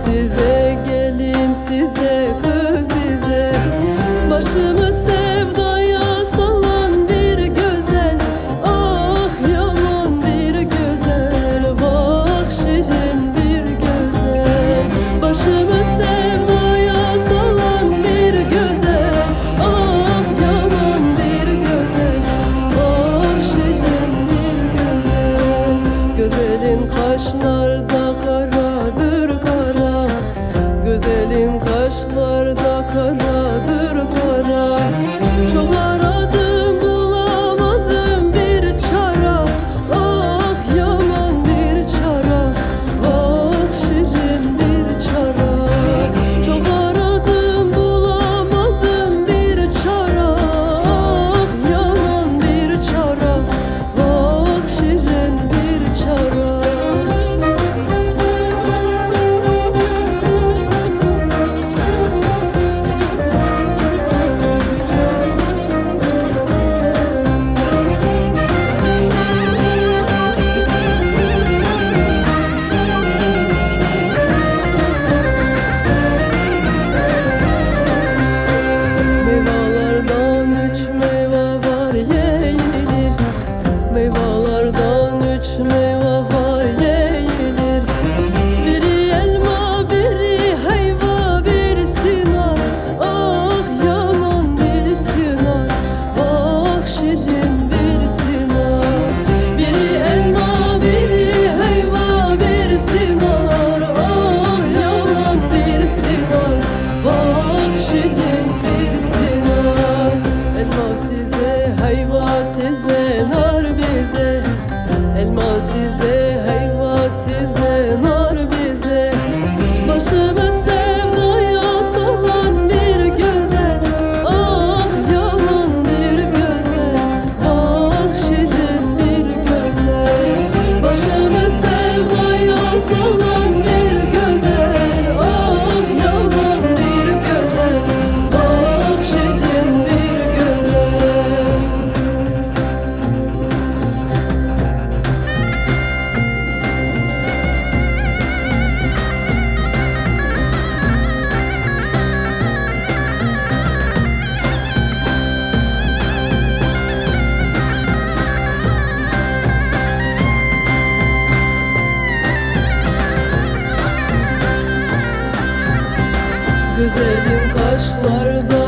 size, gelin size, kız bize. Başımı sevdaya salan bir güzel, ah yaman bir güzel, bak şirin bir güzel. Başımı sevdaya salan bir güzel, ah yaman bir güzel, bak şirin bir güzel. Güzelin kaşlarda karadır kara, güzelin kaşlarda karadır kara. Çok aradım bulamadım bir çara, ah yaman bir çara, bak şirin bir çara. Çok aradım bulamadım bir çara, ah yaman bir çara, bak şirin bir çara. Meyvelerden üç meyve var yeğilir, meyvelerden üç meyve var yeğilir. Biri elma, biri heyva, birisi nar, ah yaman birisi nar, bak şirin birisi nar. Biri elma, biri heyva, birisi nar, ah yaman birisi nar, bak şirin birisi nar. Elma size, heyva size, nar bize. Elma size, heyva size, nar bize. Başımı sevdaya salan bir güzel, ah yaman bir güzel, bak şirin bir güzel. Başımı sevdaya salan bir güzel, ah yaman bir güzel, bak şirin bir güzel. Güzelim kaşlarda